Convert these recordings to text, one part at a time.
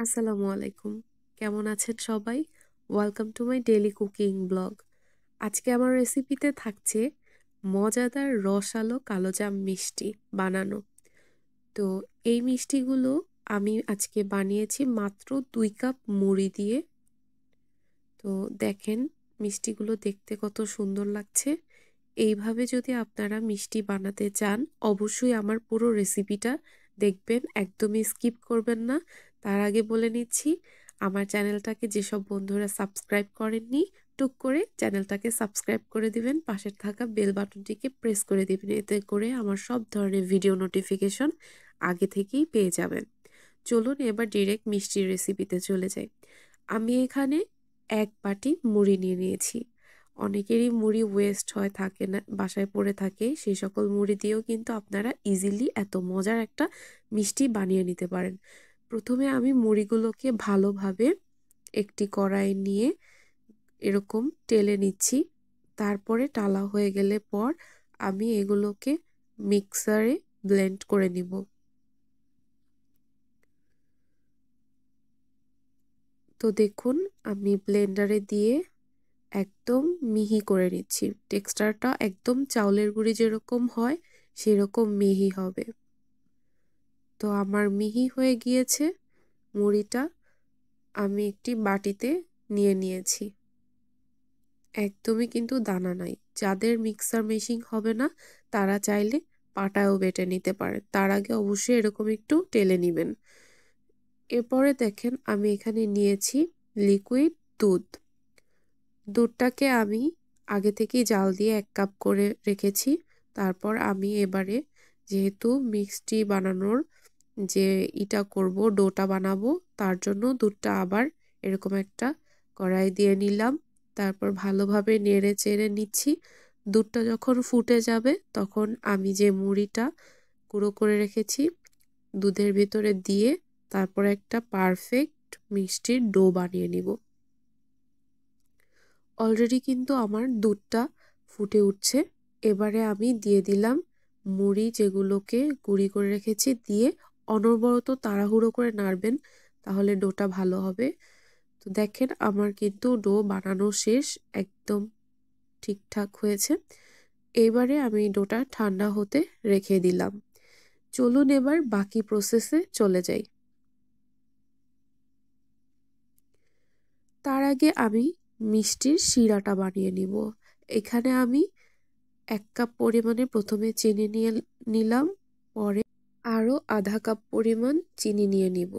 আসসালামু আলাইকুম। কেমন আছেন সবাই? Welcome to my daily cooking blog. আজকে আমার রেসিপিতে থাকছে মজাদার রসালো কালোজাম মিষ্টি বানানো। তো এই মিষ্টিগুলো আমি আজকে বানিয়েছি মাত্র ২ কাপ মুড়ি দিয়ে। তো দেখেন মিষ্টিগুলো দেখতে কত সুন্দর লাগছে। এইভাবে যদি আপনারা মিষ্টি বানাতে চান অবশ্যই আমার পুরো রেসিপিটা দেখবেন, একদমই স্কিপ করবেন না। তার আগে বলে নিচ্ছি আমার চ্যানেলটাকে যেসব বন্ধুরা সাবস্ক্রাইব করেননি টুক করে চ্যানেলটাকে সাবস্ক্রাইব করে দিবেন, পাশে থাকা বেল বাটনটিকে প্রেস করে দিবেন, এতে করে আমার সব ধরনের ভিডিও নোটিফিকেশন আগে থেকেই পেয়ে যাবেন। চলুন এবার ডিরেক্ট মিষ্টির রেসিপিতে চলে যাই। আমি এখানে ১ বাটি মুড়ি নিয়ে নিয়েছি। অনেকেরই মুড়ি ওয়েস্ট হয় থাকে না, বাসায় পড়ে থাকে। সেই সকল মুড়ি দিয়েও কিন্তু আপনারা ইজিলি এত মজার একটা মিষ্টি বানিয়ে নিতে পারেন। প্রথমে আমি মুড়িগুলোকে ভালোভাবে একটি কড়াইয়ে নিয়ে এরকম টেলে নিচ্ছি। তারপরে টালা হয়ে গেলে পর আমি এগুলোকে মিক্সারে ব্লেন্ড করে নিব। তো দেখুন আমি ব্লেন্ডারে দিয়ে একদম মিহি করে নিচ্ছি। টেক্সচারটা একদম চাউলের গুঁড়ি যেরকম হয় সেরকম মিহি হবে। তো আমার মিহি হয়ে গিয়েছে মুড়িটা, আমি একটি বাটিতে নিয়ে নিয়েছি। একদমই কিন্তু দানা নাই। যাদের মিক্সার মেশিন হবে না তারা চাইলে পাটায়ও বেটে নিতে পারেন। তার আগে অবশ্যই এরকম একটু টেলে নিবেন। এরপরে দেখেন আমি এখানে নিয়েছি লিকুইড দুধ। দুধটাকে আমি আগে থেকেই জাল দিয়ে ১ কাপ করে রেখেছি। তারপর আমি এবারে যেহেতু মিষ্টি বানানোর যে করব, ডোটা বানাবো, তার জন্য দুধটা আবার এরকম একটা কড়াই দিয়ে নিলাম। তারপর ভালোভাবে নেড়ে চেড়ে নিচ্ছি। দুধটা যখন ফুটে যাবে তখন আমি যে মুড়িটা গুঁড়ো করে রেখেছি দুধের ভিতরে দিয়ে তারপর একটা পারফেক্ট মিষ্টির ডো বানিয়ে নিব। অলরেডি কিন্তু আমার দুধটা ফুটে উঠছে। এবারে আমি দিয়ে দিলাম মুড়ি যেগুলোকে গুঁড়ি করে রেখেছি, দিয়ে অনবরত তাড়াহুড়ো করে নাড়বেন, তাহলে ডোটা ভালো হবে। তো দেখেন আমার কিন্তু ডো বানানো শেষ, একদম ঠিকঠাক হয়েছে। এবারে আমি ডোটা ঠান্ডা হতে রেখে দিলাম। চলুন এবার বাকি প্রসেসে চলে যাই। তার আগে আমি মিষ্টির শিরাটা বানিয়ে নিব। এখানে আমি ১ কাপ পরিমাণে প্রথমে চিনি নিয়ে নিলাম, পরে আরও আধা কাপ পরিমাণ চিনি নিয়ে নিব।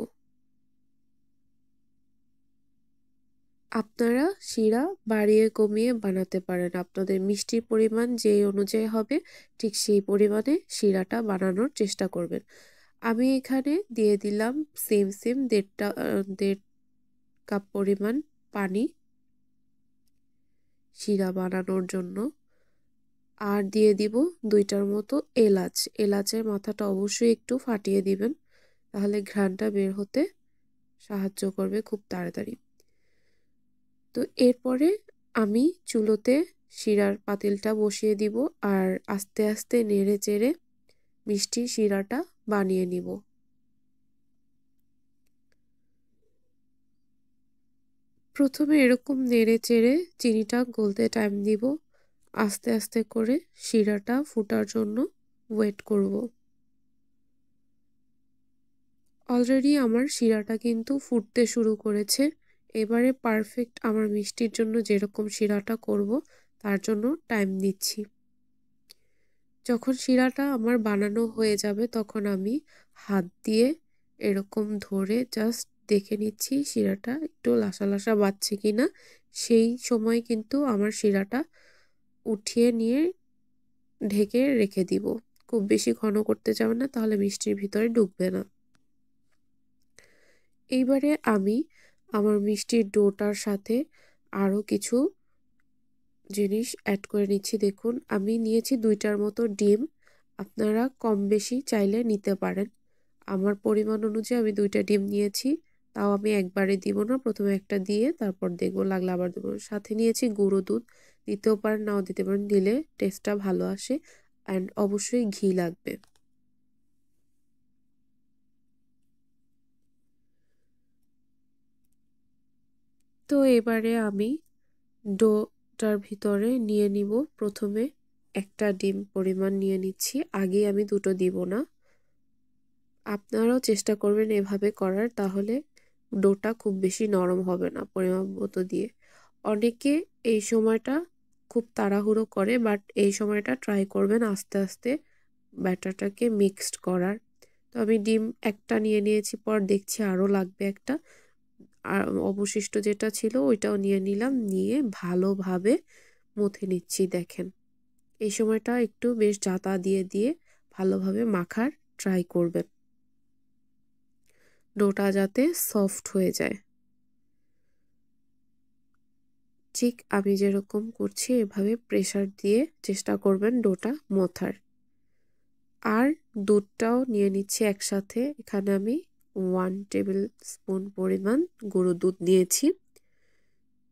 আপনারা শিরা বাড়িয়ে কমিয়ে বানাতে পারেন। আপনাদের মিষ্টির পরিমাণ যে অনুযায়ী হবে ঠিক সেই পরিমাণে শিরাটা বানানোর চেষ্টা করবেন। আমি এখানে দিয়ে দিলাম সেম ১.৫ কাপ পরিমাণ পানি শিরা বানানোর জন্য। আর দিয়ে দিব ২টার মতো এলাচ। এলাচের মাথাটা অবশ্যই একটু ফাটিয়ে দিবেন, তাহলে ঘ্রাণটা বের হতে সাহায্য করবে খুব তাড়াতাড়ি। তো এরপরে আমি চুলোতে শিরার পাতিলটা বসিয়ে দিব আর আস্তে আস্তে নেড়ে চেড়ে মিষ্টি শিরাটা বানিয়ে নিব। প্রথমে এরকম নেড়ে চেড়ে চিনিটা গলতে টাইম দিব। আস্তে আস্তে করে শিরাটা ফুটার জন্য ওয়েট করব। অলরেডি আমার শিরাটা কিন্তু ফুটতে শুরু করেছে। এবারে পারফেক্ট আমার মিষ্টির জন্য যেরকম শিরাটা করব তার জন্য টাইম নিচ্ছি। যখন শিরাটা আমার বানানো হয়ে যাবে তখন আমি হাত দিয়ে এরকম ধরে জাস্ট দেখে নিচ্ছি শিরাটা একটু লাসা লাসা বাজছে কিনা। সেই সময় কিন্তু আমার শিরাটা উঠিয়ে নিয়ে ঢেকে রেখে দিব। খুব বেশি ঘন করতে যাবেন না, তাহলে মিষ্টির ভিতরে ঢুকবে না। এইবারে আমি আমার মিষ্টির ডোটার সাথে আরও কিছু জিনিস অ্যাড করে নিচ্ছি। দেখুন আমি নিয়েছি ২টার মতো ডিম। আপনারা কম বেশি চাইলে নিতে পারেন। আমার পরিমাণ অনুযায়ী আমি ২টা ডিম নিয়েছি। তাও আমি একবারে দিব না, প্রথমে একটা দিয়ে তারপর দেখবো, লাগলে আবার দেবো। সাথে নিয়েছি গুঁড়ো দুধ, দিতেও পারেন নাও দিতে পারেন, দিলে টেস্টটা ভালো আসে। অ্যান্ড অবশ্যই ঘি লাগবে। তো এবারে আমি ডোটার ভিতরে নিয়ে নিব প্রথমে একটা ডিম পরিমাণ নিয়ে নিচ্ছি। আগে আমি দুটো দিব না। আপনারাও চেষ্টা করবেন এভাবে করার, তাহলে ডোটা খুব বেশি নরম হবে না পরিমাপ মতো দিয়ে। অনেকে এই সময়টা খুব তাড়াহুড়ো করে, বাট এই সময়টা ট্রাই করবেন আস্তে আস্তে ব্যাটারটাকে মিক্সড করার। তো আমি ডিম একটা নিয়ে নিয়েছি, পর দেখছি আরও লাগবে একটা, আর অবশিষ্ট যেটা ছিল ওইটাও নিয়ে নিলাম, নিয়ে ভালোভাবে মুথে নিচ্ছি। দেখেন এই সময়টা একটু বেশ জাতা দিয়ে দিয়ে ভালোভাবে মাখার ট্রাই করবেন, ডোটা যাতে সফট হয়ে যায়। ঠিক আমি যেরকম করছি এভাবে প্রেসার দিয়ে চেষ্টা করবেন ডোটা মথার। আর দুধটাও নিয়ে নিচ্ছি একসাথে। এখানে আমি 1 টেবিল স্পুন পরিমাণ গুঁড়ো দুধ নিয়েছি।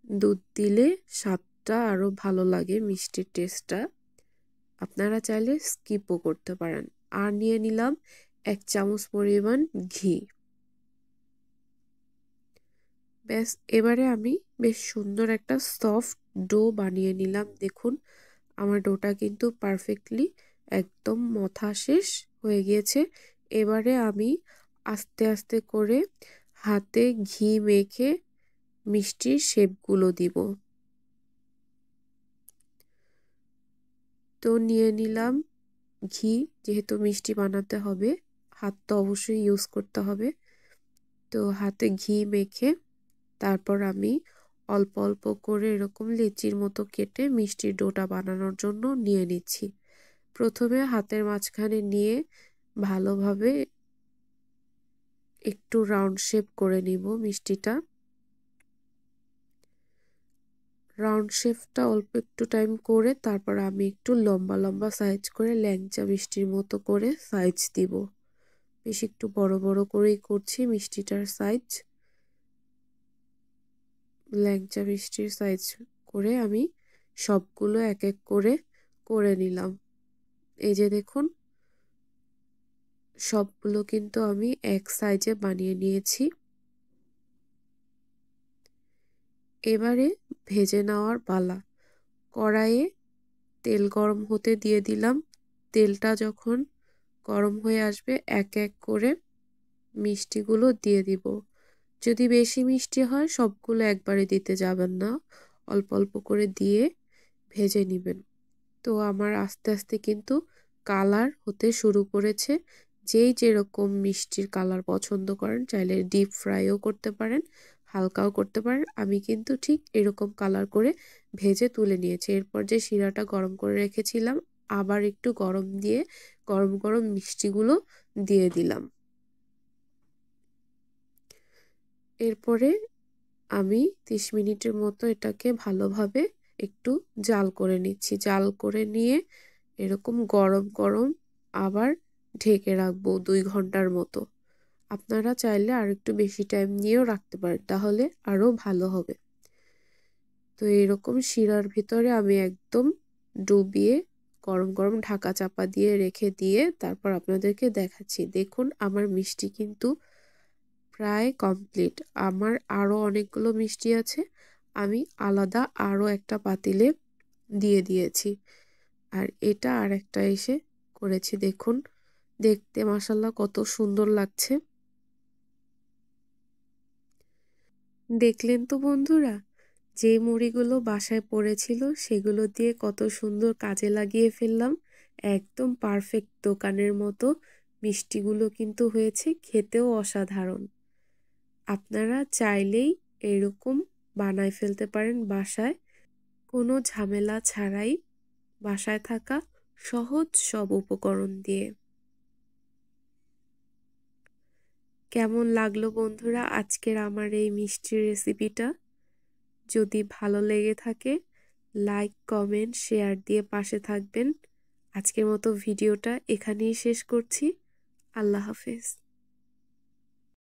দুধ দিলে স্বাদটা আরও ভালো লাগে, মিষ্টির টেস্টটা। আপনারা চাইলে স্কিপও করতে পারেন। আর নিয়ে নিলাম 1 চামচ পরিমাণ ঘি। ব্যাস, এবারে আমি বেশ সুন্দর একটা সফট ডো বানিয়ে নিলাম। দেখুন আমার ডোটা কিন্তু পারফেক্টলি একদম মথা শেষ হয়ে গিয়েছে। এবারে আমি আস্তে আস্তে করে হাতে ঘি মেখে মিষ্টির শেপগুলো দিব। তো নিয়ে নিলাম ঘি, যেহেতু মিষ্টি বানাতে হবে হাত তো অবশ্যই ইউজ করতে হবে। তো হাতে ঘি মেখে তারপর আমি অল্প অল্প করে এরকম লিচির মতো কেটে মিষ্টির ডোটা বানানোর জন্য নিয়ে নিচ্ছি। প্রথমে হাতের মাঝখানে নিয়ে ভালোভাবে একটু রাউন্ড শেপ করে নিব মিষ্টিটা। রাউন্ড শেপটা অল্প একটু টাইম করে তারপর আমি একটু লম্বা লম্বা সাইজ করে ল্যাংচা মিষ্টির মতো করে সাইজ দিব। বেশ একটু বড় বড় করেই করছি মিষ্টিটার সাইজ। ল্যাংচা মিষ্টির সাইজ করে আমি সবগুলো এক এক করে করে নিলাম। এই যে দেখুন সবগুলো কিন্তু আমি এক সাইজে বানিয়ে নিয়েছি। এবারে ভেজে নেওয়ার পালা। কড়াইয়ে তেল গরম হতে দিয়ে দিলাম। তেলটা যখন গরম হয়ে আসবে এক এক করে মিষ্টিগুলো দিয়ে দিব। যদি বেশি মিষ্টি হয় সবগুলো একবারে দিতে যাবেন না, অল্প অল্প করে দিয়ে ভেজে নেবেন। তো আমার আস্তে আস্তে কিন্তু কালার হতে শুরু করেছে। যেই যেরকম মিষ্টির কালার পছন্দ করেন চাইলে ডিপ ফ্রাইও করতে পারেন, হালকাও করতে পারেন। আমি কিন্তু ঠিক এরকম কালার করে ভেজে তুলে নিয়েছি। এরপর যে শিরাটা গরম করে রেখেছিলাম আবার একটু গরম দিয়ে গরম গরম মিষ্টিগুলো দিয়ে দিলাম। এরপরে আমি 30 মিনিটের মতো এটাকে ভালোভাবে একটু জাল করে নিচ্ছি। জাল করে নিয়ে এরকম গরম গরম আবার ঢেকে রাখবো 2 ঘন্টার মতো। আপনারা চাইলে আর একটু বেশি টাইম নিয়েও রাখতে পারেন, তাহলে আরও ভালো হবে। তো এরকম শিরার ভিতরে আমি একদম ডুবিয়ে গরম গরম ঢাকা চাপা দিয়ে রেখে দিয়ে তারপর আপনাদেরকে দেখাচ্ছি। দেখুন আমার মিষ্টি কিন্তু প্রায় কমপ্লিট। আমার আরও অনেকগুলো মিষ্টি আছে, আমি আলাদা আরও একটা পাতিলে দিয়ে দিয়েছি। আর এটা আর একটা এসে করেছি। দেখুন দেখতে মাশাআল্লাহ কত সুন্দর লাগছে। দেখলেন তো বন্ধুরা, যে মুড়িগুলো বাসায় পড়েছিল সেগুলো দিয়ে কত সুন্দর কাজে লাগিয়ে ফেললাম। একদম পারফেক্ট দোকানের মতো মিষ্টিগুলো কিন্তু হয়েছে, খেতেও অসাধারণ। আপনারা চাইলেই এরকম বানায় ফেলতে পারেন বাসায়, কোনো ঝামেলা ছাড়াই, বাসায় থাকা সহজ সব উপকরণ দিয়ে। কেমন লাগলো বন্ধুরা আজকের আমার এই মিষ্টির রেসিপিটা? যদি ভালো লেগে থাকে লাইক কমেন্ট শেয়ার দিয়ে পাশে থাকবেন। আজকের মতো ভিডিওটা এখানেই শেষ করছি। আল্লাহ হাফেজ।